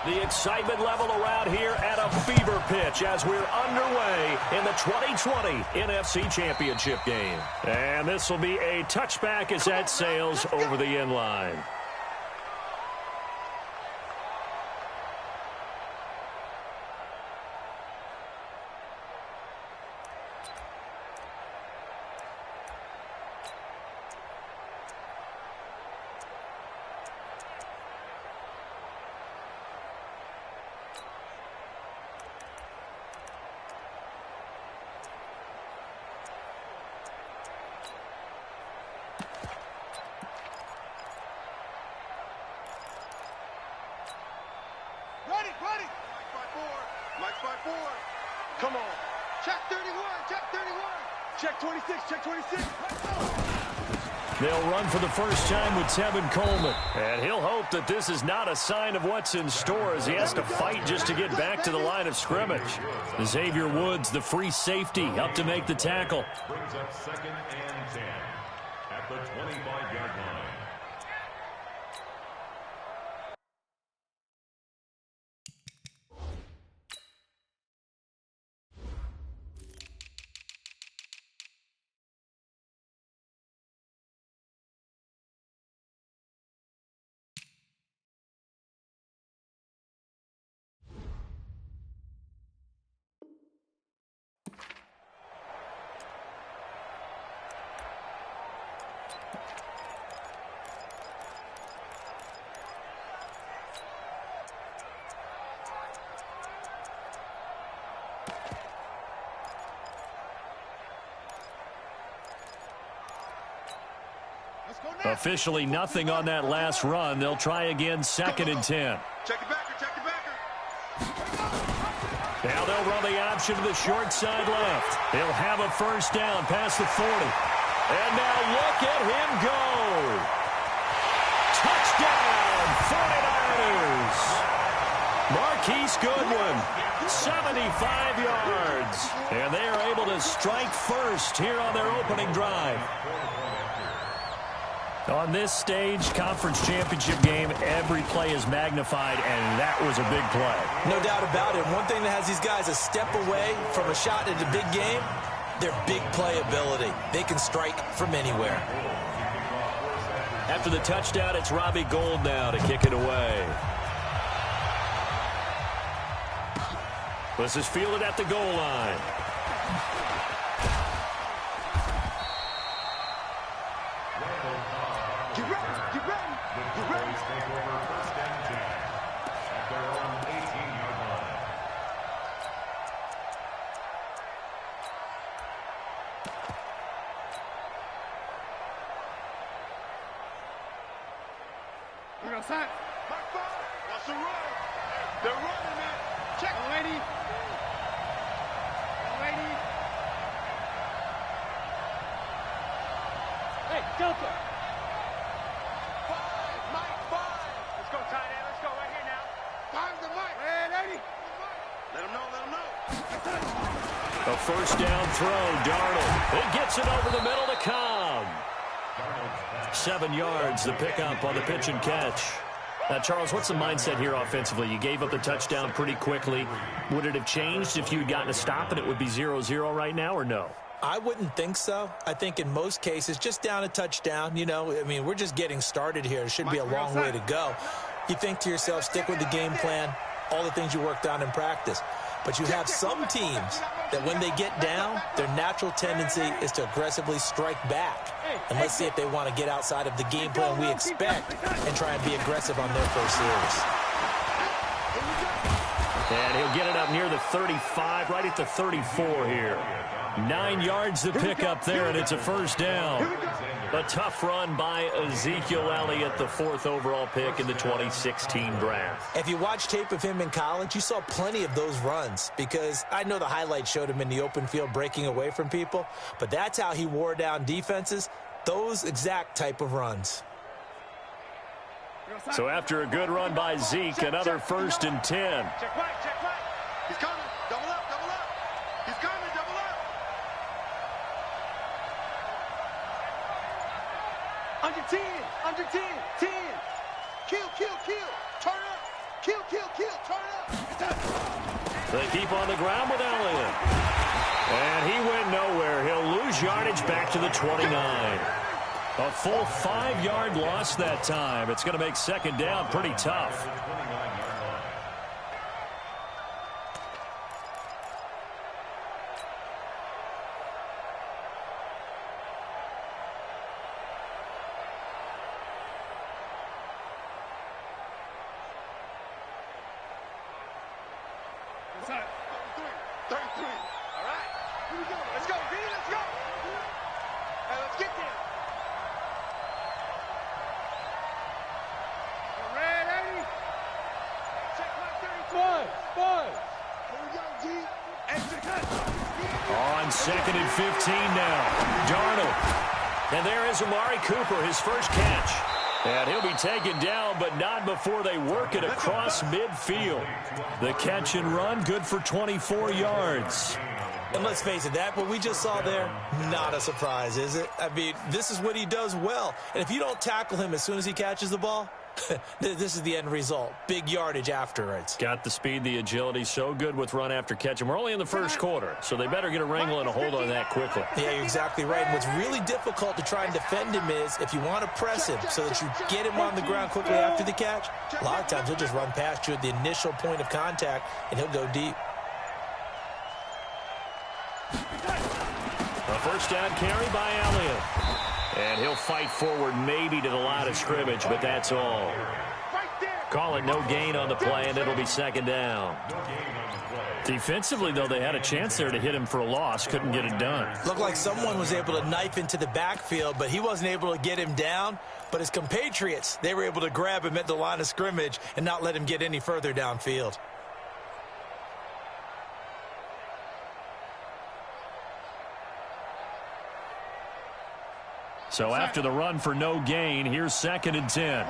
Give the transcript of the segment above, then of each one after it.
The excitement level around here at a fever pitch as we're underway in the 2020 NFC Championship game. And this will be a touchback as that sails over the end line. Ready. Mike 5-4. Come on. Check 31. Check 26. Check 26. They'll run for the first time with Tevin Coleman. And he'll hope that this is not a sign of what's in store as he has to fight just to get back to the line of scrimmage. Xavier Woods, the free safety, up to make the tackle. Brings up 2nd and 10 at the 25-yard line. Officially nothing on that last run. They'll try again, 2nd and 10. Check the backer. Now they'll run the option to the short side left. They'll have a first down past the 40. And now look at him go. Touchdown, 49ers. Marquise Goodwin, 75 yards. And they are able to strike first here on their opening drive. On this stage, conference championship game, every play is magnified, and that was a big play. No doubt about it. One thing that has these guys a step away from a shot at a big game, their big play ability. They can strike from anywhere. After the touchdown, it's Robbie Gould now to kick it away. This is fielded at the goal line. Watch the run. They're running, man. Check. Lady. Hey, Delta. 5, Mike 5. Let's go, tight end. Let's go right here now. 5's the Mike. Hey, lady. Let him know. A first down throw, Darnold. It gets it over the middle to Cobb. 7 yards, the pickup on the pitch and catch. Charles, what's the mindset here offensively? You gave up the touchdown pretty quickly. Would it have changed if you had gotten a stop and it would be 0-0 right now, or no? I wouldn't think so. I think in most cases, just down a touchdown, we're just getting started here. It should be a long way to go. You think to yourself, stick with the game plan, all the things you worked on in practice. But you have some teams that when they get down, their natural tendency is to aggressively strike back. And let's see if they want to get outside of the game plan we expect and try and be aggressive on their first series. And he'll get it up near the 35, right at the 34 here. 9 yards to pick up there, and it's a first down. A tough run by Ezekiel Elliott, the 4th overall pick in the 2016 draft. If you watch tape of him in college, you saw plenty of those runs, because I know the highlights showed him in the open field breaking away from people, but that's how he wore down defenses, those exact type of runs. So after a good run by Zeke, another 1st and 10. Check right. He's coming. Double up. He's coming. Double up. Under 10. 10. Kill. Turn up. Kill, kill, kill. Turn up. They keep on the ground with Elliott. And he went nowhere. He'll lose yardage back to the 29. A full 5-yard loss that time. It's going to make second down pretty tough. Inside. 33. All right. Here we go. Let's go. Ready? Let's go. Hey, let's get there. Ready? Check my 35. Here we go, G. Extra cut. On second and 15 now. Darnold. And there is Amari Cooper, his first catch. And he'll be taken down, but not before they work it across midfield. The catch and run, good for 24 yards. And let's face it, what we just saw there, not a surprise, is it? I mean, this is what he does well. And if you don't tackle him as soon as he catches the ball, this is the end result. Big yardage afterwards. Got the speed, the agility, so good with run after catch. And we're only in the first quarter, so they better get a wrangle and a hold on that quickly. Yeah, you're exactly right. And what's really difficult to try and defend him is if you want to press him so that you get him on the ground quickly after the catch, a lot of times he'll just run past you at the initial point of contact, and he'll go deep. A first down carry by Elliott. And he'll fight forward maybe to the line of scrimmage, but that's all. Call it no gain on the play, and it'll be second down. Defensively, though, they had a chance there to hit him for a loss. Couldn't get it done. Looked like someone was able to knife into the backfield, but he wasn't able to get him down. But his compatriots, they were able to grab him at the line of scrimmage and not let him get any further downfield. So after the run for no gain, here's second and 10.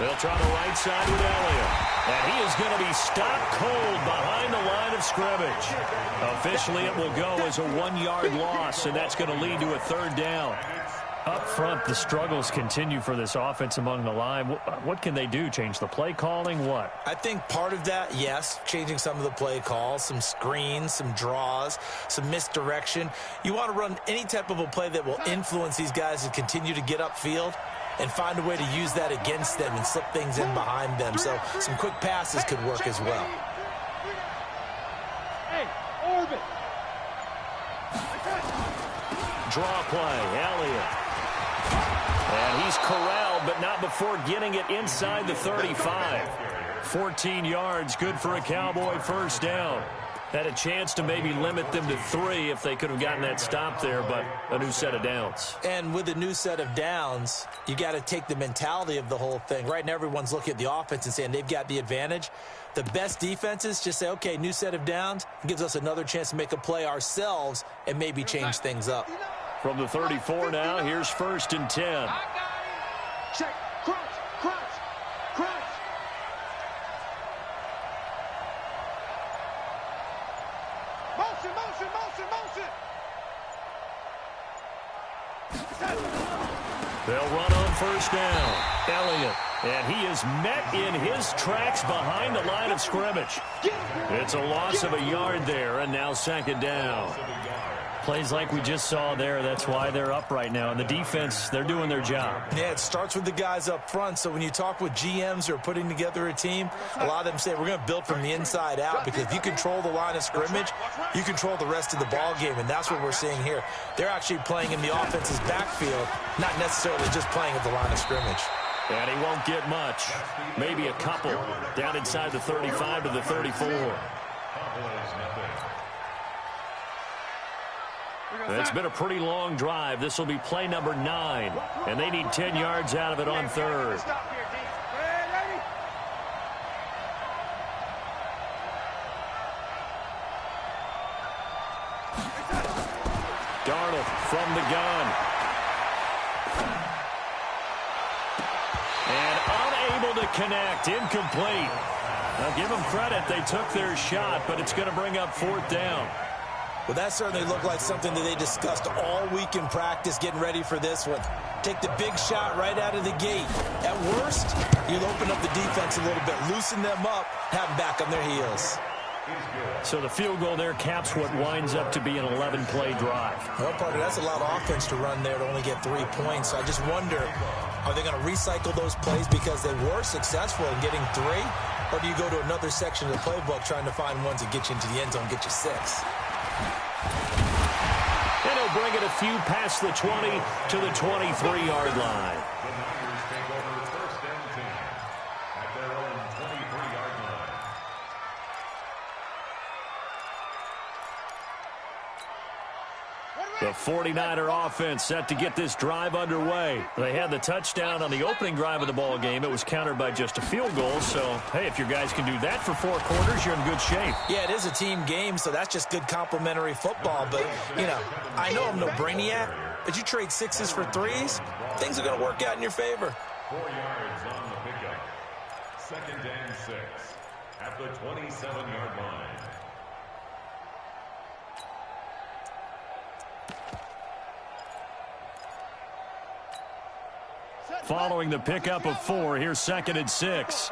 They'll try the right side with Elliott. And he is going to be stopped cold behind the line of scrimmage. Officially, it will go as a 1-yard loss, and that's going to lead to a third down. Up front, the struggles continue for this offense among the line. What can they do? Change the play calling? What? I think part of that, yes, changing some of the play calls, some screens, some draws, some misdirection. You want to run any type of a play that will influence these guys to continue to get upfield and find a way to use that against them and slip things in behind them. So some quick passes could work as well. Hey, orbit. Draw play, Elliott. And he's corralled, but not before getting it inside the 35. 14 yards, good for a Cowboy first down. Had a chance to maybe limit them to 3 if they could have gotten that stop there, but a new set of downs. And with a new set of downs, you got to take the mentality of the whole thing. Right now, everyone's looking at the offense and saying they've got the advantage. The best defenses just say, okay, new set of downs. It gives us another chance to make a play ourselves and maybe change things up. From the 34 now, here's first and 10. Check. Crunch. Crunch. Crunch. Motion, motion, motion, motion. They'll run on first down. Elliott. And he is met in his tracks behind the line of scrimmage. It's a loss of a yard there, and now second down. Plays like we just saw there, that's why they're up right now. And the defense, they're doing their job. Yeah, it starts with the guys up front. So when you talk with GMs who are putting together a team, a lot of them say we're going to build from the inside out, because if you control the line of scrimmage, you control the rest of the ball game, and that's what we're seeing here. They're actually playing in the offense's backfield, not necessarily just playing at the line of scrimmage. And he won't get much. Maybe a couple down inside the 35 to the 34. It's been a pretty long drive. This will be play number 9. And they need 10 yards out of it on third. Darnold from the gun. And unable to connect. Incomplete. Now give them credit. They took their shot, but it's going to bring up fourth down. Well, that certainly looked like something that they discussed all week in practice getting ready for this one. Take the big shot right out of the gate. At worst, you'll open up the defense a little bit, loosen them up, have them back on their heels. So the field goal there caps what winds up to be an 11-play drive. Well, partner, that's a lot of offense to run there to only get 3 points. So I just wonder, are they going to recycle those plays because they were successful in getting 3? Or do you go to another section of the playbook trying to find ones that get you into the end zone, get you 6? And he'll bring it a few past the 20 to the 23-yard line. The Niners take over first and 10 at their own 23-yard line. The 49er offense set to get this drive underway. They had the touchdown on the opening drive of the ball game. It was countered by just a field goal. So, hey, if your guys can do that for 4 quarters, you're in good shape. Yeah, it is a team game, so that's just good complementary football. But, you know, I know I'm no brainiac, but you trade 6s for 3s, things are going to work out in your favor. 4 yards on the pickup. Second and 6 at the 27-yard line. Following the pickup of 4, here's second and 6.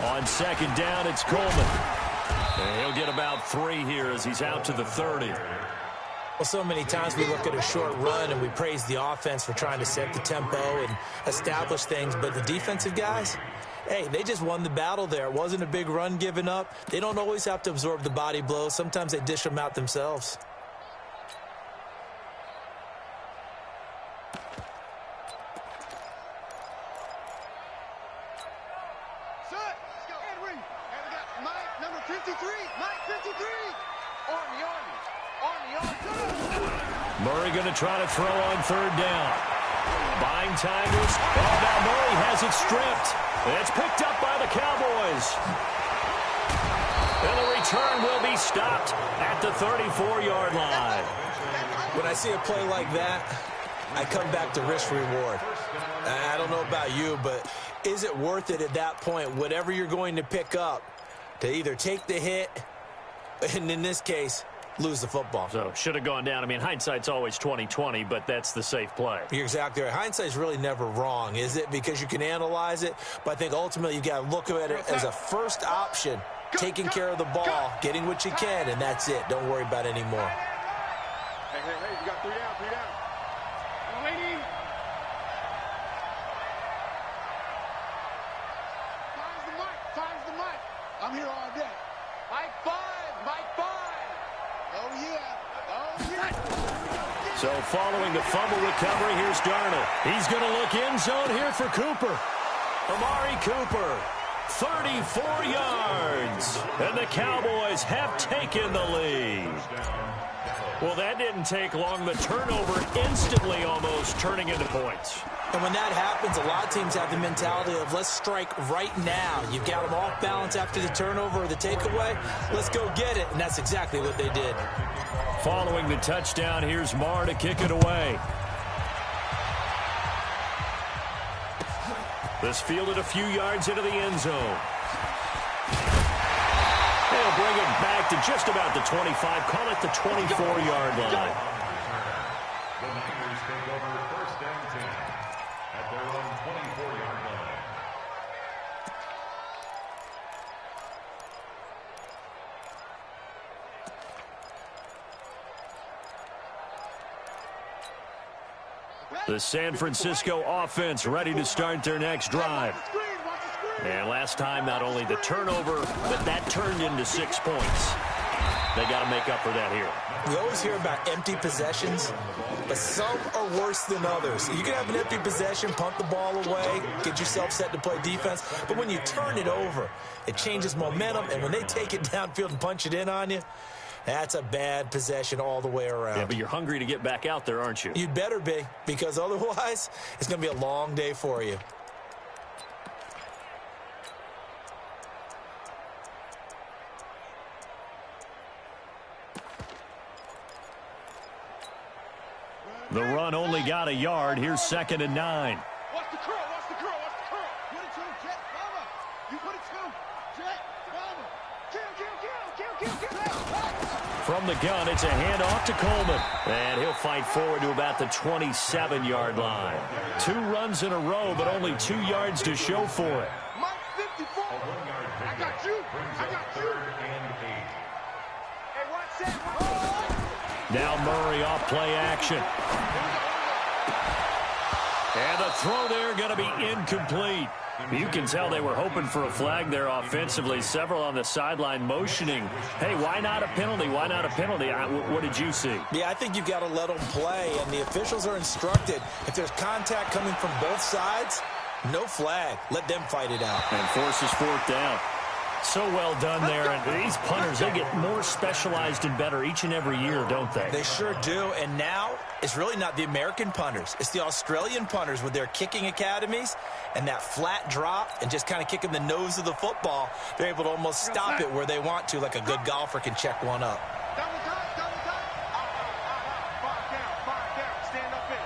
On second down, it's Coleman. And he'll get about 3 here as he's out to the 30. Well, so many times we look at a short run and we praise the offense for trying to set the tempo and establish things, but the defensive guys, hey, they just won the battle there. It wasn't a big run given up. They don't always have to absorb the body blows. Sometimes they dish them out themselves. Murray going to try to throw on third down. Buying time to his... Oh, now Murray has it stripped. It's picked up by the Cowboys. And the return will be stopped at the 34-yard line. When I see a play like that, I come back to risk reward. I don't know about you, but is it worth it at that point, whatever you're going to pick up, to either take the hit, and in this case, lose the football? So, should have gone down. I mean, hindsight's always 20/20, but that's the safe play. You're exactly right. Hindsight's really never wrong, is it? Because you can analyze it, but I think ultimately you got to look at it as a first option, taking care of the ball, getting what you can, and that's it. Don't worry about it anymore. Hey, you got 3 down, 3 down. Waiting. Finds the mic. I'm here all day. Mike 5. Oh, yeah. So following the fumble recovery, here's Darnold. He's going to look end zone here for Cooper. Amari Cooper, 34 yards. And the Cowboys have taken the lead. Well, that didn't take long. The turnover instantly almost turning into points. And when that happens, a lot of teams have the mentality of let's strike right now. You've got them off balance after the turnover or the takeaway. Let's go get it. And that's exactly what they did. Following the touchdown, here's Marr to kick it away. This fielded a few yards into the end zone. They'll bring it back to just about the 25. Call it the 24-yard line. The Niners take over first and 10 at their own 24-yard line. The San Francisco offense ready to start their next drive. And last time, not only the turnover, but that turned into 6 points. They got to make up for that here. We always hear about empty possessions, but some are worse than others. You can have an empty possession, punt the ball away, get yourself set to play defense, but when you turn it over, it changes momentum, and when they take it downfield and punch it in on you, that's a bad possession all the way around. Yeah, but you're hungry to get back out there, aren't you? You'd better be, because otherwise, it's going to be a long day for you. The run only got a yard. Here's second and 9. Watch the curl. Put it to him, Jet. You put it to him. From the gun, it's a handoff to Coleman. And he'll fight forward to about the 27-yard line. 2 runs in a row, but only 2 yards to show for it. Mike 54. I got you. I got you. Hey, watch that. Now Murray off play action. And the throw there going to be incomplete. You can tell they were hoping for a flag there offensively. Several on the sideline motioning. Hey, why not a penalty? Why not a penalty? What did you see? Yeah, I think you've got to let them play, and the officials are instructed. If there's contact coming from both sides, no flag. Let them fight it out. And forces 4th down. So well done there. And these punters, they get more specialized and better each and every year, don't they? They sure do. And now it's really not the American punters. It's the Australian punters with their kicking academies and that flat drop and just kind of kicking the nose of the football. They're able to almost stop it where they want to, like a good golfer can check one up. Double time, double time. Out. 5 down. Stand up in.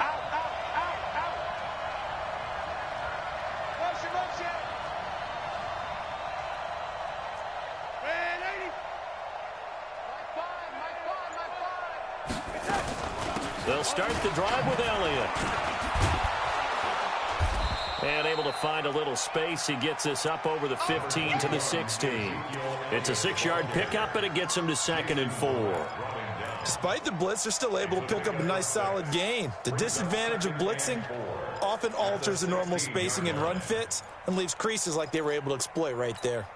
Out. Motion. Red 80. Mike 5. They'll start the drive with Elliott. And able to find a little space. He gets us up over the 15 to the 16. It's a 6-yard pickup, and it gets him to 2nd and 4. Despite the blitz, they're still able to pick up a nice solid gain. The disadvantage of blitzing often alters the normal spacing and run fits and leaves creases like they were able to exploit right there.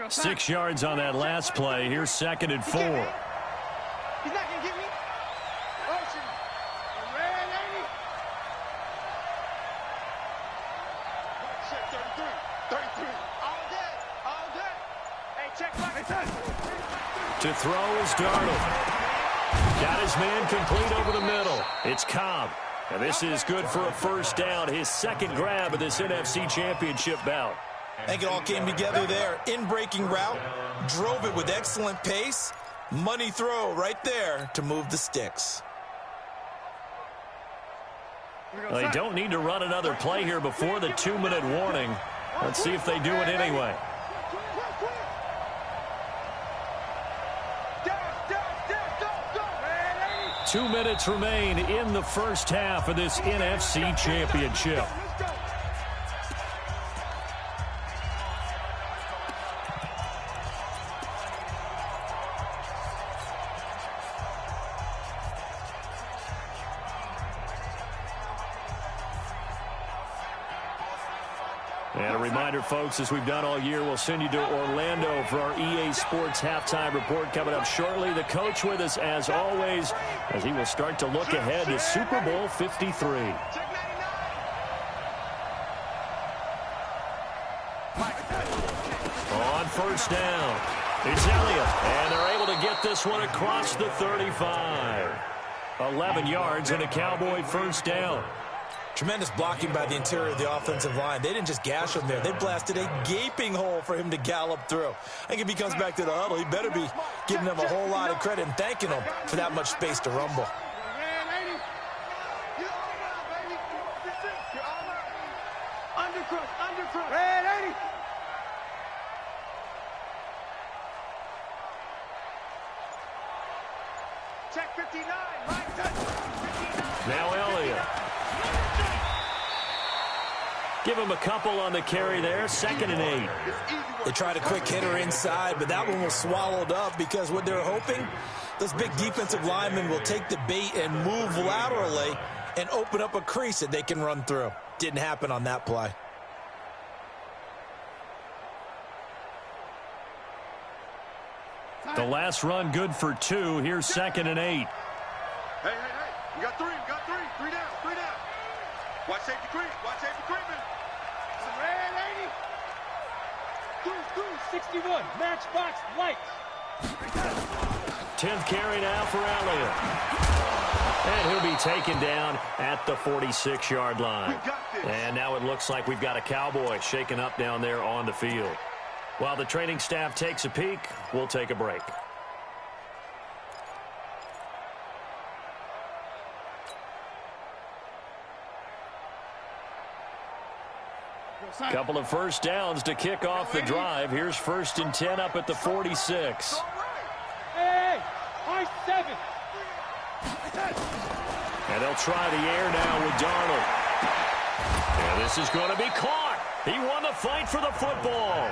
Six yards on that last play. Here's 2nd and 4. He's not going to get me. Motion. Red 80. Check 33. All day. Hey, check my time. To throw is Darnold. Got his man complete over the middle. It's Cobb. And this is good for a 1st down. His 2nd grab of this NFC Championship bout. I think it all came together there. In-breaking route, drove it with excellent pace. Money throw right there to move the sticks. Well, they don't need to run another play here before the 2-minute warning. Let's see if they do it anyway. Go. 2 minutes remain in the first half of this NFC Championship. And a reminder, folks, as we've done all year, we'll send you to Orlando for our EA Sports halftime report coming up shortly. The coach with us, as always, as he will start to look ahead to Super Bowl 53. On 1st down, it's Elliott, and they're able to get this one across the 35. 11 yards and a Cowboy 1st down. Tremendous blocking by the interior of the offensive line. They didn't just gash him there. They blasted a gaping hole for him to gallop through. I think if he comes back to the huddle, he better be giving them a whole lot of credit and thanking them for that much space to rumble. Undercross. Red 80. Check 59. Mike touch. 59. Now Elliott. Give him a couple on the carry there. 2nd and 8. They tried a quick hitter inside, but that one was swallowed up because what they're hoping, those big defensive linemen will take the bait and move laterally and open up a crease that they can run through. Didn't happen on that play. The last run good for 2. Here's 2nd and 8. Hey. We got 3. 3 down. Watch safety creep. Creeping. Red 80. 61. Matchbox lights. 10th carry now for Elliott. And he'll be taken down at the 46-yard line. And now it looks like we've got a Cowboy shaken up down there on the field. While the training staff takes a peek, we'll take a break. Couple of first downs to kick off the drive. Here's 1st and 10 up at the 46. Hey, high 7. And they'll try the air now with Darnold. And this is going to be caught. He won the fight for the football.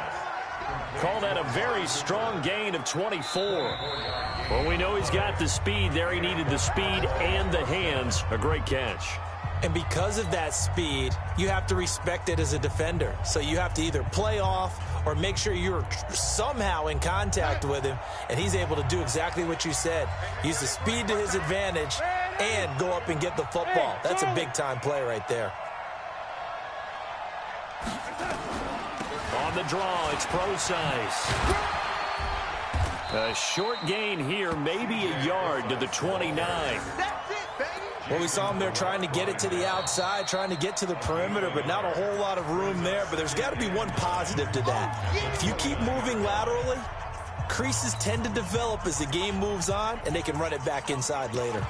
Call that a very strong gain of 24. Well, we know he's got the speed there. He needed the speed and the hands. A great catch. And because of that speed, you have to respect it as a defender. So you have to either play off or make sure you're somehow in contact with him. And he's able to do exactly what you said. Use the speed to his advantage and go up and get the football. That's a big-time play right there. On the draw, it's Procise. A short gain here, maybe a yard to the 29. Well, we saw him there trying to get it to the outside, trying to get to the perimeter, but not a whole lot of room there. But there's got to be one positive to that. If you keep moving laterally, creases tend to develop as the game moves on, and they can run it back inside later.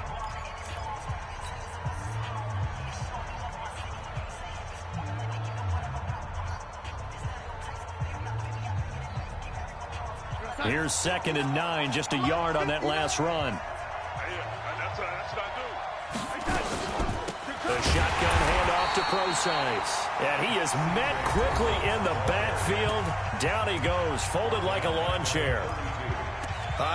Here's 2nd and 9, just a yard on that last run. The shotgun handoff to Procise. And he is met quickly in the backfield. Down he goes, folded like a lawn chair.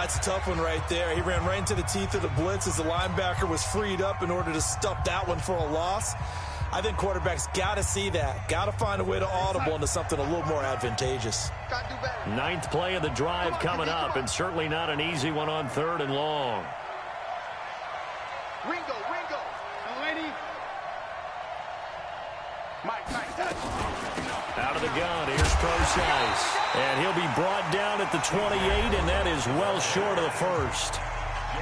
It's a tough one right there. He ran right into the teeth of the blitz as the linebacker was freed up in order to stuff that one for a loss. I think quarterbacks got to see that. Got to find a way to audible into something a little more advantageous. 9th play of the drive coming up, and certainly not an easy one on 3rd and long. Ringo. Out of the gun, here's Procise. And he'll be brought down at the 28, and that is well short of the first.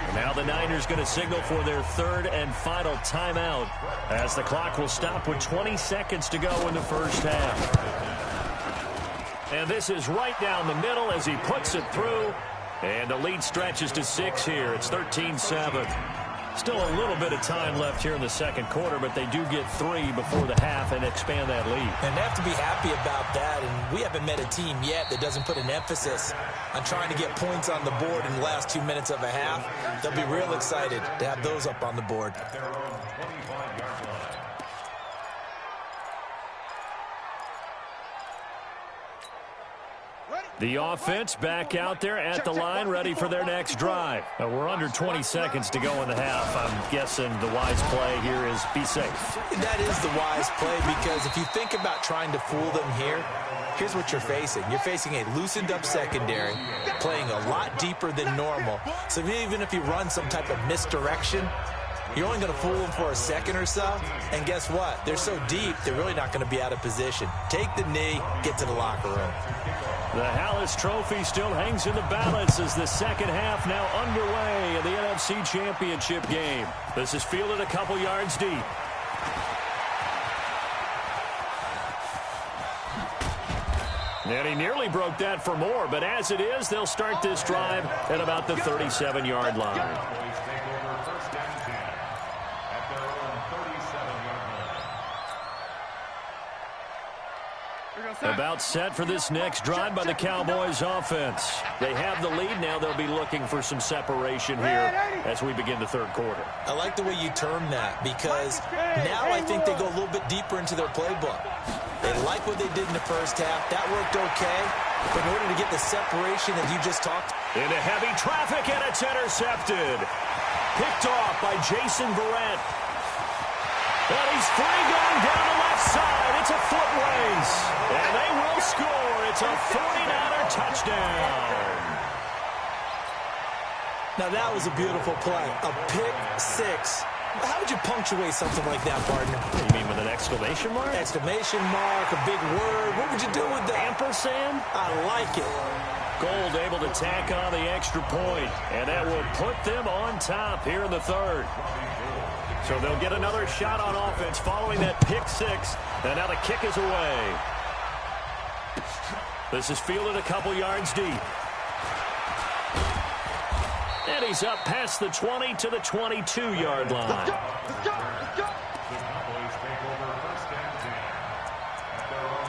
And now the Niners going to signal for their 3rd and final timeout as the clock will stop with 20 seconds to go in the first half. And this is right down the middle as he puts it through. And the lead stretches to 6 here. It's 13-7. Still a little bit of time left here in the second quarter, but they do get 3 before the half and expand that lead. And they have to be happy about that, and we haven't met a team yet that doesn't put an emphasis on trying to get points on the board in the last 2 minutes of a half. They'll be real excited to have those up on the board. The offense back out there at the line, ready for their next drive. We're under 20 seconds to go in the half. I'm guessing the wise play here is be safe. That is the wise play, because if you think about trying to fool them here, here's what you're facing. You're facing a loosened-up secondary, playing a lot deeper than normal. So even if you run some type of misdirection, you're only going to fool them for a second or so. And guess what? They're so deep, they're really not going to be out of position. Take the knee, get to the locker room. The Hallis Trophy still hangs in the balance as the second half now underway in the NFC Championship game. This is fielded a couple yards deep. And he nearly broke that for more, but as it is, they'll start this drive at about the 37-yard line. About set for this next drive by the Cowboys offense. They have the lead. Now they'll be looking for some separation here as we begin the third quarter. I like the way you term that, because now I think they go a little bit deeper into their playbook. They like what they did in the first half. That worked okay. But in order to get the separation that you just talked. Into heavy traffic, and it's intercepted. Picked off by Jason Verrett. But he's free going down the left side. It's a foot race. And they will score. It's a 49er touchdown. Now that was a beautiful play. A pick six. How would you punctuate something like that, partner? You mean with an exclamation mark? Exclamation mark, a big word. What would you do with that? Ampersand? I like it. Gold able to tack on the extra point. And that will put them on top here in the third. So they'll get another shot on offense following that pick six. And now the kick is away. This is fielded a couple yards deep. And he's up past the 20 to the 22-yard line. The Cowboys take over first and 10 at their own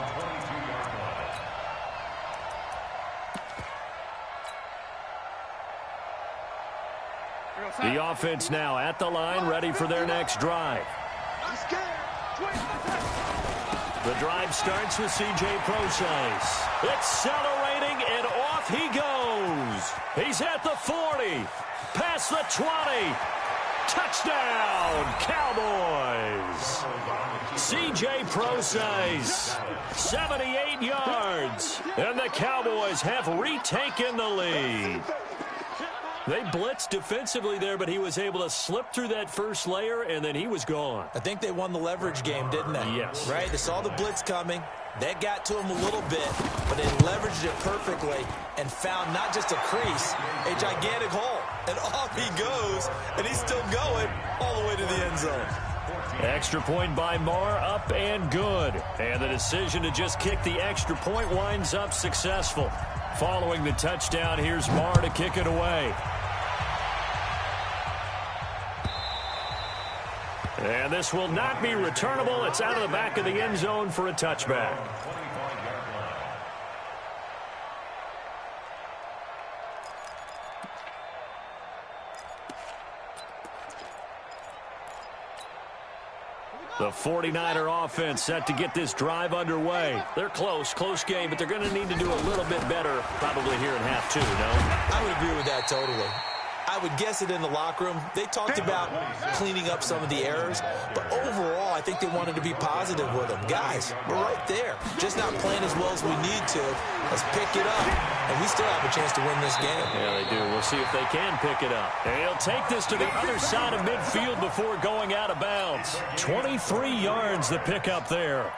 The offense now at the line, ready for their next drive. The drive starts with C.J. Procise. Accelerating, and off he goes. He's at the 40, past the 20. Touchdown, Cowboys. C.J. Procise, 78 yards. And the Cowboys have retaken the lead. They blitzed defensively there, but he was able to slip through that first layer, and then he was gone. I think they won the leverage game, didn't they? Yes. Right? They saw the blitz coming. That got to him a little bit, but they leveraged it perfectly and found not just a crease, a gigantic hole. And off he goes, and he's still going all the way to the end zone. Extra point by Marr, up and good. And the decision to just kick the extra point winds up successful. Following the touchdown, here's Marr to kick it away. And this will not be returnable. It's out of the back of the end zone for a touchback. The 49er offense set to get this drive underway. They're close game, but they're going to need to do a little bit better probably here in half two, no? I would agree with that totally. I would guess it in the locker room. They talked about cleaning up some of the errors, but overall, I think they wanted to be positive with them. Guys, we're right there. Just not playing as well as we need to. Let's pick it up, and we still have a chance to win this game. Yeah, they do. We'll see if they can pick it up. And he'll take this to the other side of midfield before going out of bounds. 23 yards the pickup there.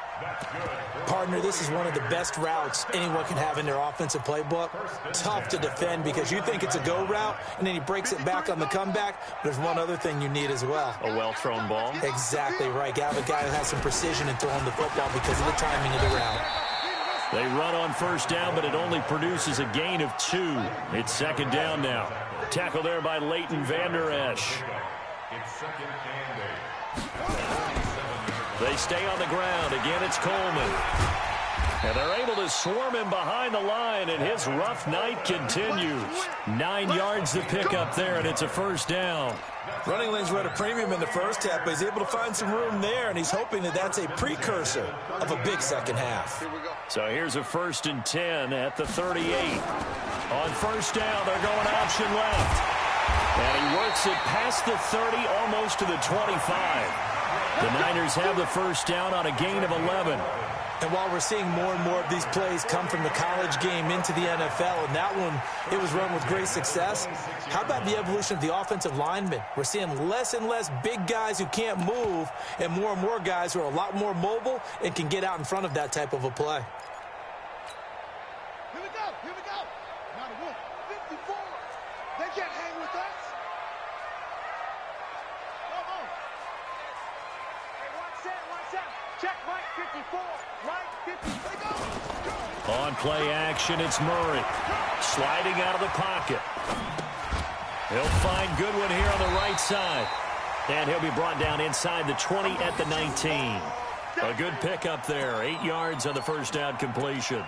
Partner, this is one of the best routes anyone can have in their offensive playbook. Tough to defend because you think it's a go route, and then he breaks it back on the comeback. There's one other thing you need as well. A well-thrown ball. Exactly right. You have a guy who has some precision in throwing the football because of the timing of the route. They run on first down, but it only produces a gain of 2. It's second down now. Tackle there by Leighton Vander Esch. It's second and 8. They stay on the ground. Again, it's Coleman. And they're able to swarm him behind the line, and his rough night continues. 9 yards to pick up there, and it's a first down. Running lanes were at a premium in the first half, but he's able to find some room there, and he's hoping that that's a precursor of a big second half. So here's a 1st and 10 at the 38. On first down, they're going option left. And he works it past the 30, almost to the 25. The Niners have the first down on a gain of 11. And while we're seeing more and more of these plays come from the college game into the NFL, and that one, it was run with great success, how about the evolution of the offensive linemen? We're seeing less and less big guys who can't move and more guys who are a lot more mobile and can get out in front of that type of a play. Here we go. Not a 54. They can't hang with us. Come on. Hey, watch that. Check right 54. Right 50. They go. On play action, it's Murray. Sliding out of the pocket. He'll find Goodwin here on the right side. And he'll be brought down inside the 20 at the 19. A good pickup there. 8 yards on the first down completion.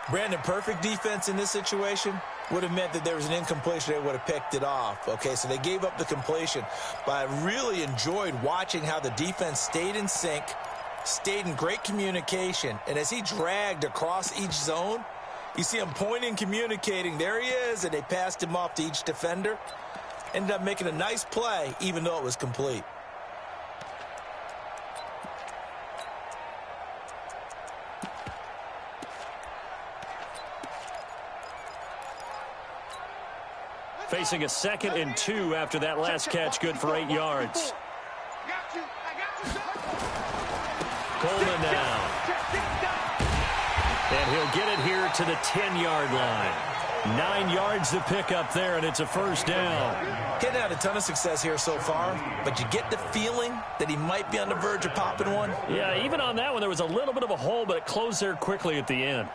Brandon, perfect defense in this situation would have meant that there was an incompletion. They would have picked it off. Okay, so they gave up the completion. But I really enjoyed watching how the defense stayed in sync, stayed in great communication. And as he dragged across each zone, you see him pointing, communicating. There he is, and they passed him off to each defender. Ended up making a nice play, even though it was complete. Facing a 2nd and 2 after that last catch, good for 8 yards. Coleman now. And he'll get it here to the 10-yard line. 9 yards to pick up there, and it's a first down. He hadn't had a ton of success here so far, but you get the feeling that he might be on the verge of popping one. Yeah, even on that one, there was a little bit of a hole, but it closed there quickly at the end.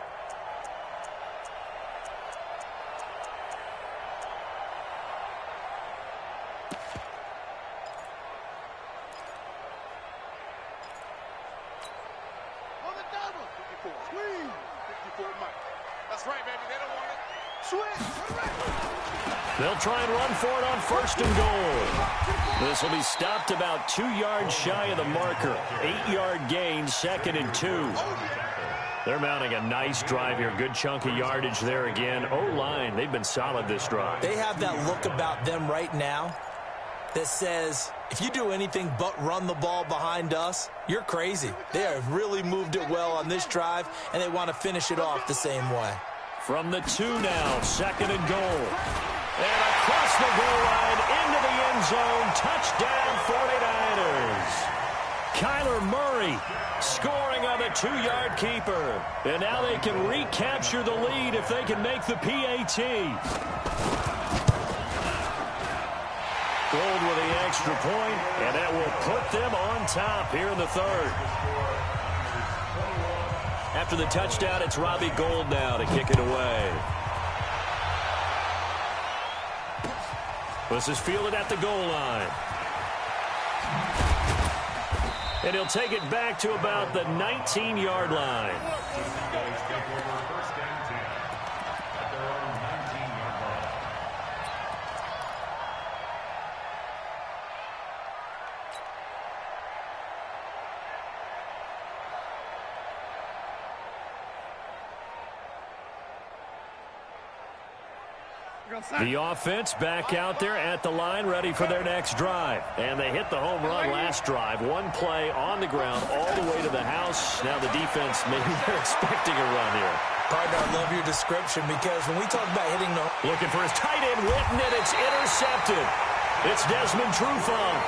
They'll try and run for it on 1st and goal. This will be stopped about 2 yards shy of the marker. 8-yard gain, 2nd and 2. They're mounting a nice drive here. Good chunk of yardage there again. O-line, they've been solid this drive. They have that look about them right now that says, if you do anything but run the ball behind us, you're crazy. They have really moved it well on this drive, and they want to finish it off the same way. From the 2 now, 2nd and goal. And across the goal line, into the end zone, touchdown 49ers. Kyler Murray scoring on the 2-yard keeper. And now they can recapture the lead if they can make the PAT. Gold with the extra point, and that will put them on top here in the 3rd. After the touchdown, it's Robbie Gould now to kick it away. This is fielded at the goal line. And he'll take it back to about the 19-yard line. The offense back out there at the line, ready for their next drive. And they hit the home run last drive. One play on the ground all the way to the house. Now the defense, maybe they're expecting a run here. Partner, I love your description because when we talk about hitting the... Looking for his tight end, Witten, and it's intercepted. It's Desmond Trufant.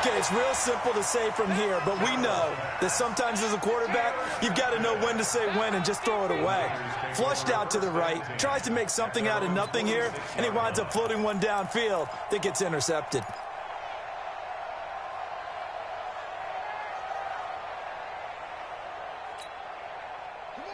Okay, it's real simple to say from here, but we know that sometimes as a quarterback, you've got to know when to say when and just throw it away. Flushed out to the right, tries to make something out of nothing here, and he winds up floating one downfield that gets intercepted.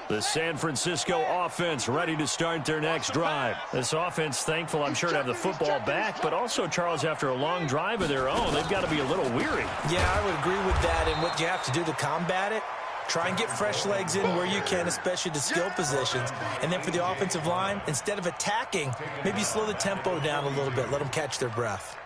The San Francisco offense ready to start their next drive. This offense thankful, I'm sure, to have the football back, but also, Charles, after a long drive of their own, they've got to be a little weary. Yeah, I would agree with that, and what you have to do to combat it, try and get fresh legs in where you can, especially the skill positions. And then for the offensive line, instead of attacking, maybe slow the tempo down a little bit, let them catch their breath.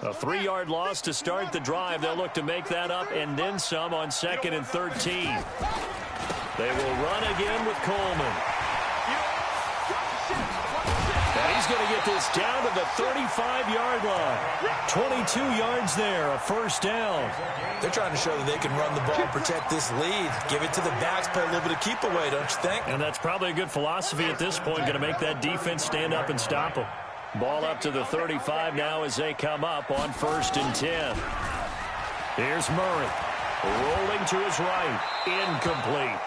A 3-yard loss to start the drive. They'll look to make that up and then some on 2nd and 13. They will run again with Coleman. And he's going to get this down to the 35-yard line. 22 yards there, a 1st down. They're trying to show that they can run the ball and protect this lead. Give it to the backs, play a little bit of keep away, don't you think? And that's probably a good philosophy at this point, going to make that defense stand up and stop them. Ball up to the 35 now as they come up on 1st and 10. Here's Murray. Rolling to his right. Incomplete.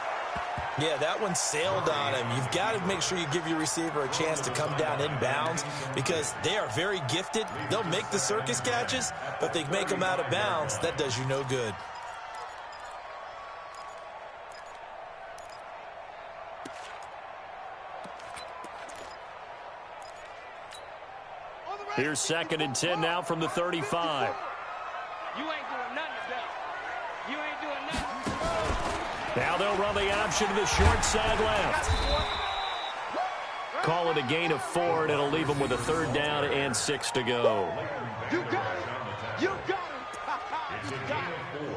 Yeah, that one sailed on him. You've got to make sure you give your receiver a chance to come down inbounds because they are very gifted. They'll make the circus catches, but they make them out of bounds. That does you no good. Here's 2nd and 10 now from the 35. You ain't doing nothing today. You ain't doing nothing. Now they'll run the option to the short side left. Call it a gain of 4, and it'll leave them with a 3rd down and 6 to go. You got it. You got it. It's a gain of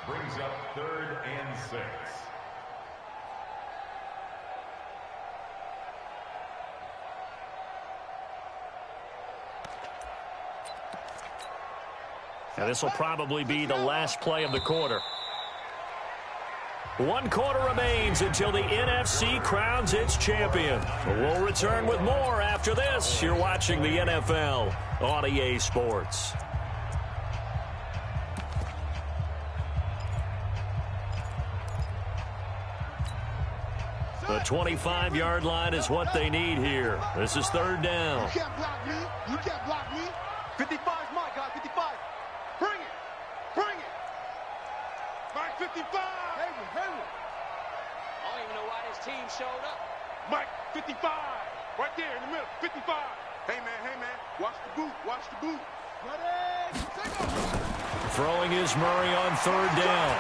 4. Brings up 3rd and 6. Now this will probably be the last play of the quarter. 1 quarter remains until the NFC crowns its champion. We'll return with more after this. You're watching the NFL on EA Sports. The 25-yard line is what they need here. This is 3rd down. You can't block me. You can't block me. 55 is my guy. 55. Bring it. Bring it. Mike 55. Hayward. I don't even know why this team showed up. Mike 55. Right there in the middle. 55. Hey, man. Watch the boot. Watch the boot. Ready. Take off. Throwing is Murray on 3rd down.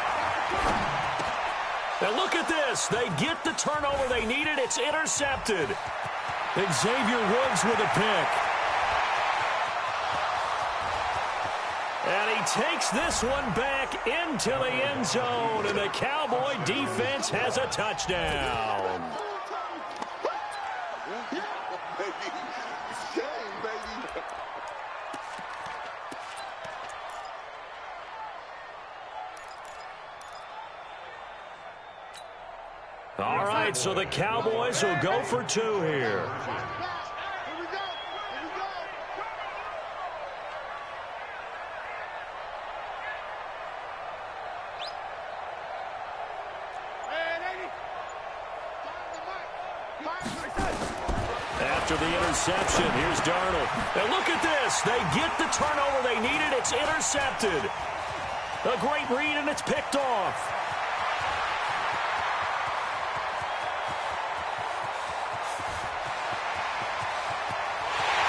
And look at this. They get the turnover they needed. It's intercepted. Xavier Woods with a pick. And he takes this one back into the end zone, and the Cowboy defense has a touchdown. All right, so the Cowboys will go for 2 here. After the interception, here's Darnold. And look at this. They get the turnover they needed. It's intercepted. A great read, and it's picked off.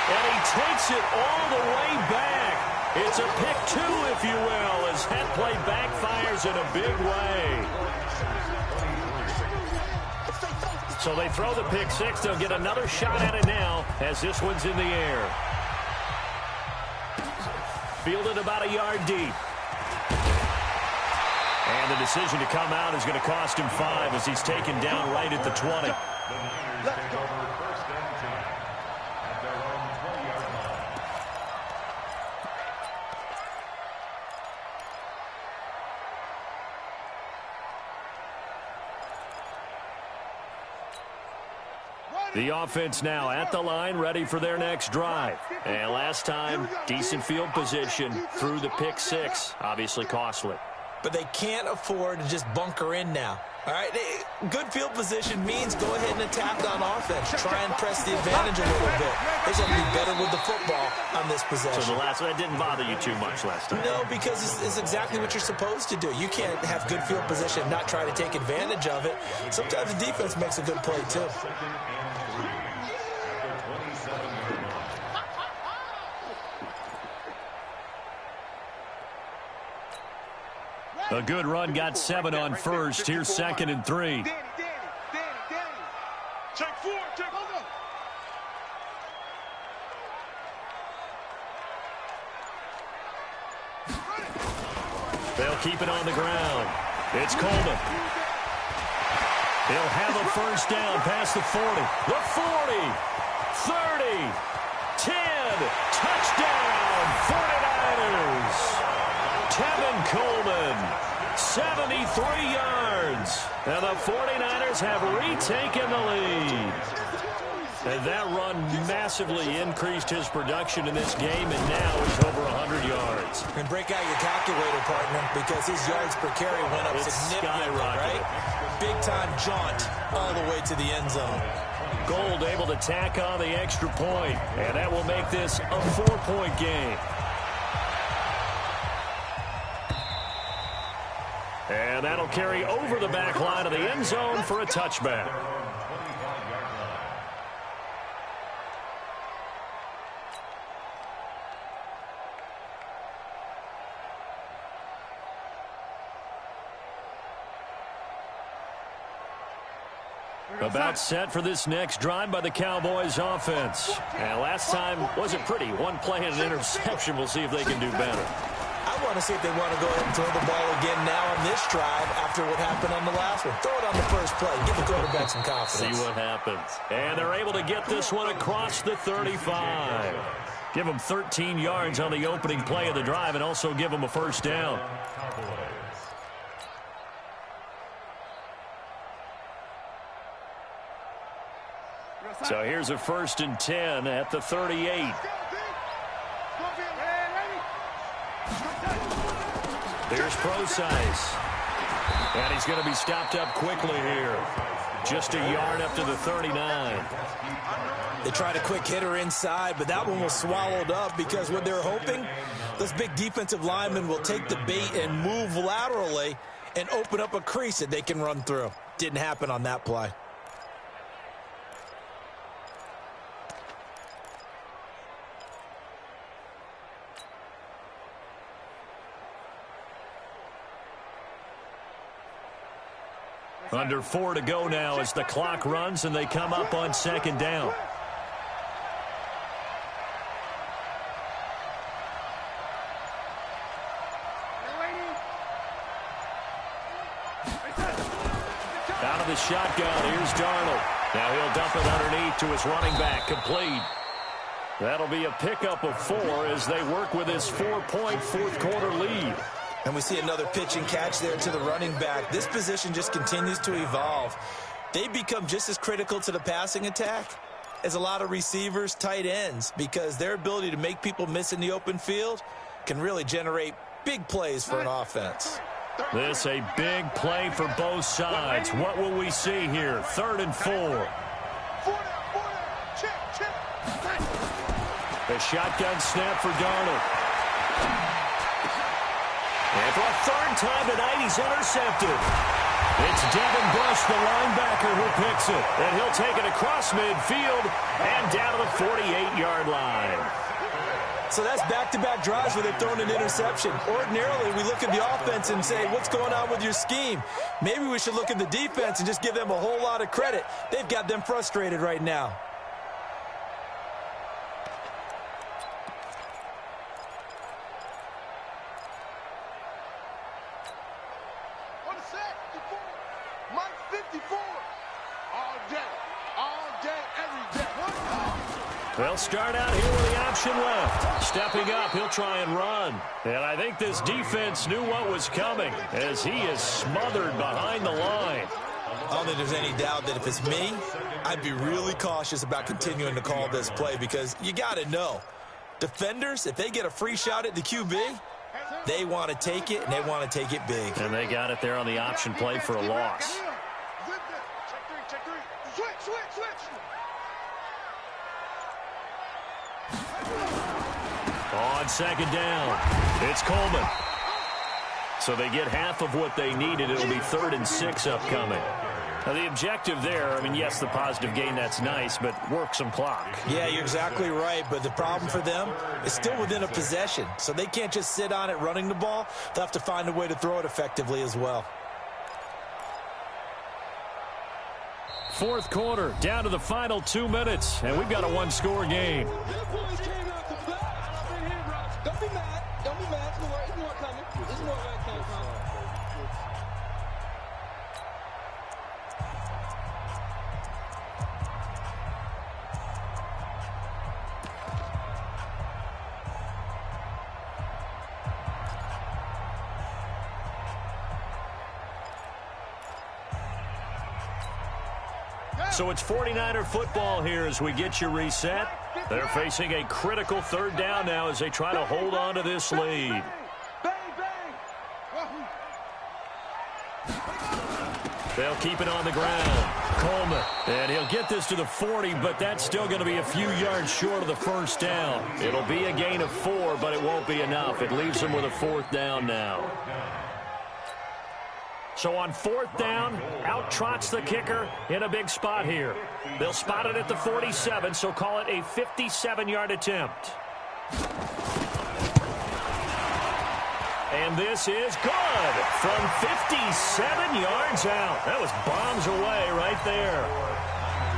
And he takes it all the way back. It's a pick 2, if you will, as that play backfires in a big way. So they throw the pick 6. They'll get another shot at it now as this one's in the air. Fielded about a yard deep. And the decision to come out is going to cost him 5 as he's taken down right at the 20. Let's go. First and 10 at their own 20-yard line. The offense now at the line, ready for their next drive. And last time, decent field position through the pick 6. Obviously costly. But they can't afford to just bunker in now. All right, good field position means go ahead and attack on offense. Try and press the advantage a little bit. They got to be better with the football on this possession. So the last one, that didn't bother you too much last time? No, because it's exactly what you're supposed to do. You can't have good field position and not try to take advantage of it. Sometimes the defense makes a good play, too. A good run got 7 on first. Here's 2nd and 3. Danny. Check 4, check. Hold on. They'll keep it on the ground. It's Coleman. He'll have a first down past the 40. The 40. 30. 10. Touchdown. 49ers. Tevin Coleman. 73 yards. And the 49ers have retaken the lead. And that run massively increased his production in this game, and now he's over 100 yards. And break out your calculator, partner, because his yards per carry went up significantly, right? Big-time jaunt all the way to the end zone. Gold able to tack on the extra point, and that will make this a 4-point game. And that'll carry over the back line of the end zone for a touchback. About set for this next drive by the Cowboys offense. And last time wasn't pretty. One play and an interception. We'll see if they can do better. I want to see if they want to go ahead and throw the ball again now on this drive after what happened on the last one. Throw it on the first play. Give the quarterback some confidence. See what happens. And they're able to get this one across the 35. Give them 13 yards on the opening play of the drive and also give them a first down. So here's a 1st and 10 at the 38. Here's Procise. And he's going to be stopped up quickly here. Just a yard up to the 39. They tried a quick hitter inside, but that one was swallowed up because what they're hoping, those big defensive linemen will take the bait and move laterally and open up a crease that they can run through. Didn't happen on that play. Under 4 to go now as the clock runs and they come up on second down. Out of the shotgun, here's Darnold. Now he'll dump it underneath to his running back, complete. That'll be a pickup of 4 as they work with his 4-point fourth-quarter lead. And we see another pitch and catch there to the running back. This position just continues to evolve. They become just as critical to the passing attack as a lot of receivers, tight ends, because their ability to make people miss in the open field can really generate big plays for an offense. This a big play for both sides. What will we see here? 3rd and 4. The shotgun snap for Darnold. And for a 3rd time tonight, he's intercepted. It's Devin Bush, the linebacker, who picks it. And he'll take it across midfield and down to the 48-yard line. So that's back-to-back drives where they've thrown an interception. Ordinarily, we look at the offense and say, what's going on with your scheme? Maybe we should look at the defense and just give them a whole lot of credit. They've got them frustrated right now. What a set, 54. Mike 54. All day, every day. They'll start out here with the option left. Stepping up, he'll try and run. And I think this defense knew what was coming as he is smothered behind the line. I don't think there's any doubt that if it's me, I'd be really cautious about continuing to call this play because you got to know, defenders, if they get a free shot at the QB, they want to take it, and they want to take it big. And they got it there on the option play for a loss. Check three. Switch. On second down, it's Coleman. So they get half of what they needed. It'll be 3rd and 6 upcoming. Now the objective there, I mean, yes, the positive gain, that's nice, but work some clock. Yeah, you're exactly right, but the problem for them is still within a possession. So they can't just sit on it running the ball. They'll have to find a way to throw it effectively as well. 4th quarter, down to the final 2 minutes, and we've got a 1-score game. Don't be mad. There's more coming. There's more where it came from. So it's 49er football here as we get you reset. They're facing a critical 3rd down now as they try to hold on to this lead. They'll keep it on the ground. Coleman, and he'll get this to the 40, but that's still going to be a few yards short of the 1st down. It'll be a gain of 4, but it won't be enough. It leaves them with a 4th down now. So on 4th down, out trots the kicker in a big spot here. They'll spot it at the 47, so call it a 57-yard attempt. And this is good from 57 yards out. That was bombs away right there.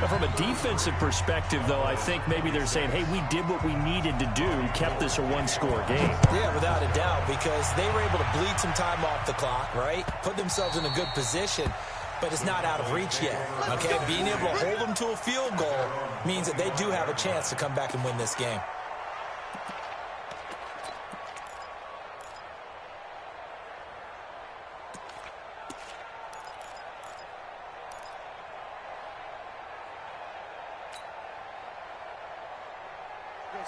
But from a defensive perspective, though, I think maybe they're saying, hey, we did what we needed to do, kept this a 1-score game. Yeah, without a doubt, because they were able to bleed some time off the clock, right? Put themselves in a good position, but it's not out of reach yet, okay? Being able to hold them to a field goal means that they do have a chance to come back and win this game.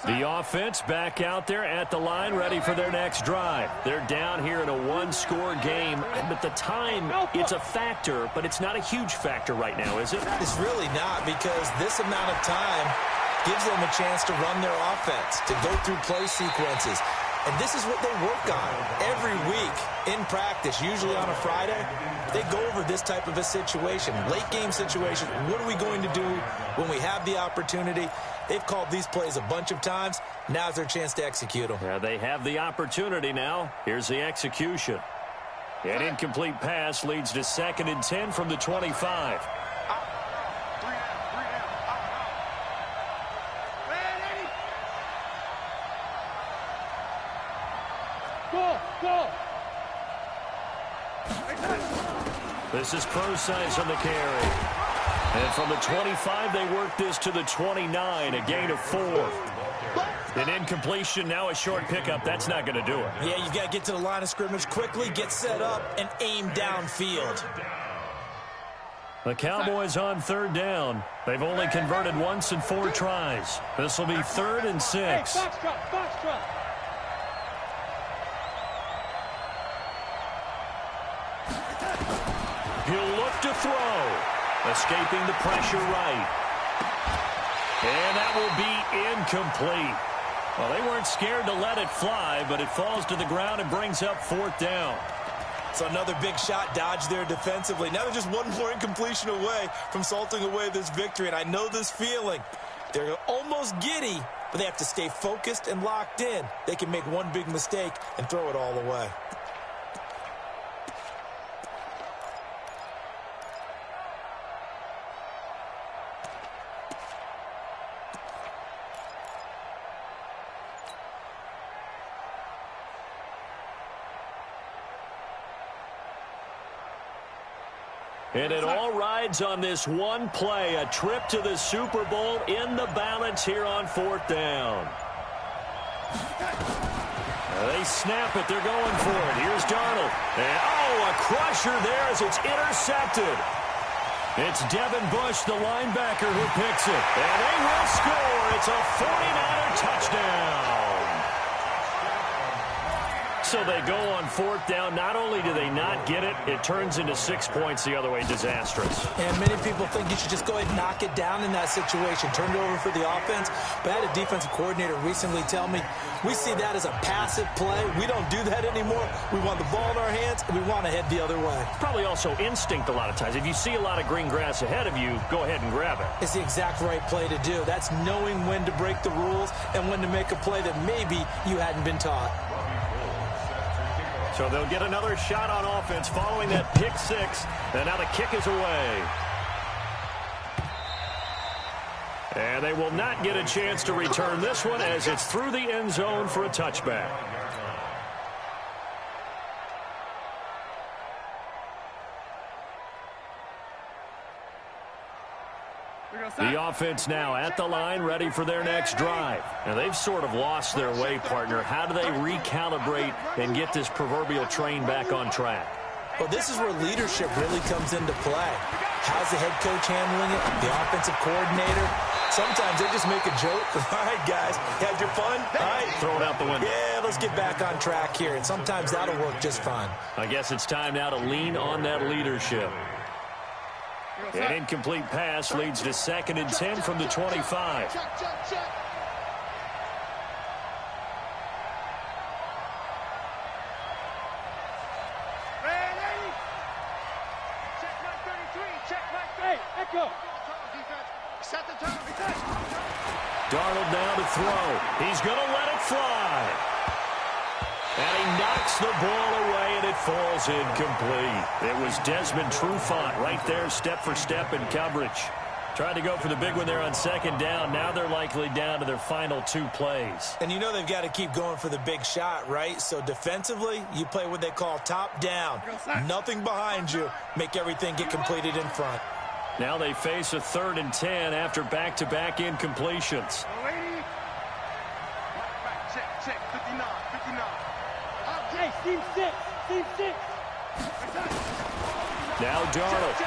The offense back out there at the line, ready for their next drive. They're down here in a 1-score game, but the time, it's a factor, but it's not a huge factor right now, is it? It's really not, because this amount of time gives them a chance to run their offense, to go through play sequences. And this is what they work on every week in practice, usually on a Friday. They go over this type of a situation, late game situation. What are we going to do when we have the opportunity? They've called these plays a bunch of times. Now's their chance to execute them. Yeah, they have the opportunity now. Here's the execution. An incomplete pass leads to 2nd and 10 from the 25. This is Crosize on the carry. And from the 25, they work this to the 29, a gain of 4. An incompletion, now a short pickup. That's not going to do it. Yeah, you've got to get to the line of scrimmage quickly, get set up, and aim downfield. The Cowboys on 3rd down. They've only converted once in 4 tries. This will be 3rd and 6. Hey, foxtrot. He'll look to throw. Escaping the pressure right. And that will be incomplete. Well, they weren't scared to let it fly, but it falls to the ground and brings up 4th down. So another big shot dodged there defensively. Now they're just one more incompletion away from salting away this victory. And I know this feeling. They're almost giddy, but they have to stay focused and locked in. They can make one big mistake and throw it all away. And it all rides on this one play, a trip to the Super Bowl in the balance here on 4th down. They snap it. They're going for it. Here's Darnold. And, a crusher there as it's intercepted. It's Devin Bush, the linebacker, who picks it. And they will score. It's a 49er touchdown. So they go on 4th down. Not only do they not get it, it turns into 6 points the other way. Disastrous. And many people think you should just go ahead and knock it down in that situation. Turn it over for the offense. But I had a defensive coordinator recently tell me, we see that as a passive play. We don't do that anymore. We want the ball in our hands, and we want to head the other way. Probably also instinct a lot of times. If you see a lot of green grass ahead of you, go ahead and grab it. It's the exact right play to do. That's knowing when to break the rules and when to make a play that maybe you hadn't been taught. So they'll get another shot on offense following that pick 6. And now the kick is away. And they will not get a chance to return this one as it's through the end zone for a touchback. The offense now at the line, ready for their next drive. And they've sort of lost their way, partner. How do they recalibrate and get this proverbial train back on track? Well, this is where leadership really comes into play. How's the head coach handling it? The offensive coordinator? Sometimes they just make a joke. All right, guys, had your fun? All right. Throw it out the window. Yeah, let's get back on track here. And sometimes that'll work just fine. I guess it's time now to lean on that leadership. An incomplete pass leads to 2nd and 10 from the 25. Check. Darnold now to throw. He's going to let it fly. And he knocks the ball away, and it falls incomplete. It was Desmond Trufant right there, step for step in coverage. Tried to go for the big one there on 2nd down. Now they're likely down to their final 2 plays. And you know they've got to keep going for the big shot, right? So defensively, you play what they call top down. Nothing behind you. Make everything get completed in front. Now they face a 3rd and 10 after back-to-back incompletions. Check. 59. Hey, team 6. Now Darnold.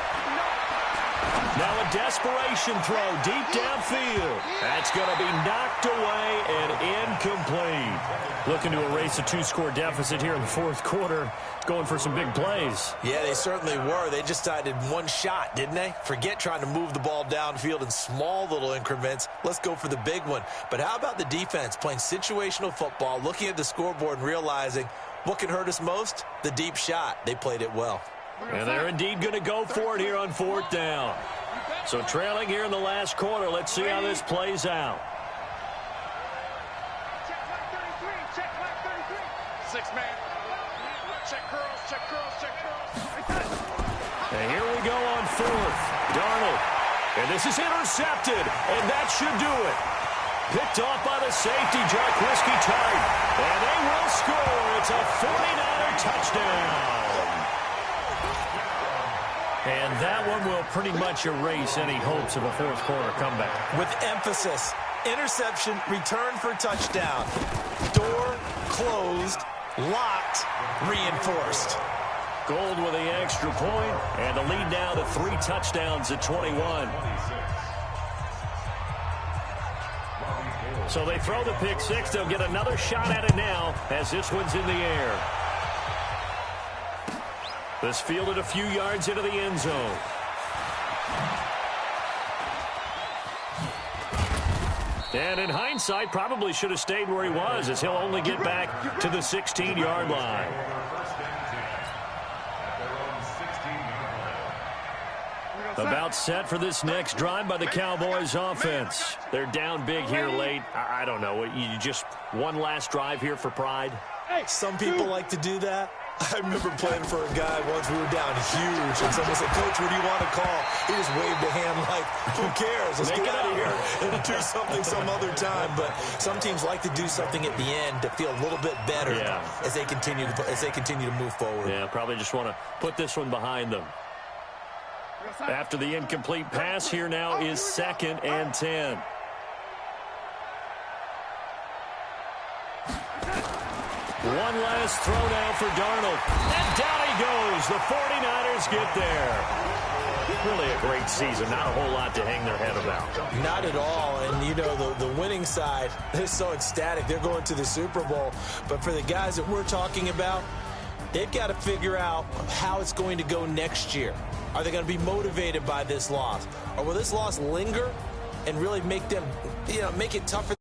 Now a desperation throw deep downfield. That's going to be knocked away and incomplete. Looking to erase a 2-score deficit here in the 4th quarter. Going for some big plays. Yeah, they certainly were. They just decided one shot, didn't they? Forget trying to move the ball downfield in small little increments. Let's go for the big one. But how about the defense playing situational football, looking at the scoreboard and realizing what can hurt us most? The deep shot. They played it well. And they're indeed going to go for it here on 4th down. So trailing here in the last quarter. Let's see how this plays out. Check 33. 6 man. Check girls, check girls, check girls. And here we go on fourth. Darnold. And this is intercepted. And that should do it. Picked off by the safety, Jarkowski tight. And they will score. It's a 49er touchdown. And that one will pretty much erase any hopes of a fourth quarter comeback. With emphasis, interception, return for touchdown. Door closed, locked, reinforced. Gold with the extra point, and the lead now to 3 touchdowns at 21. So they throw the pick six. They'll get another shot at it now as this one's in the air. This fielded a few yards into the end zone. And in hindsight, probably should have stayed where he was, as he'll only get back to the 16-yard line. About set for this next drive by the Cowboys offense. They're down big here late. I don't know. You just one last drive here for pride? Some people like to do that. I remember playing for a guy once. We were down huge, and someone said, "Coach, what do you want to call?" He just waved a hand like, "Who cares? Let's get out of here and do something some other time." But some teams like to do something at the end to feel a little bit better as they continue to move forward. Yeah, probably just want to put this one behind them. After the incomplete pass, here now is 2nd and 10. One last throw now for Darnold. And down he goes. The 49ers get there. Really a great season. Not a whole lot to hang their head about. Not at all. And, you know, the winning side, they're so ecstatic. They're going to the Super Bowl. But for the guys that we're talking about, they've got to figure out how it's going to go next year. Are they going to be motivated by this loss? Or will this loss linger and really make them, make it tougher?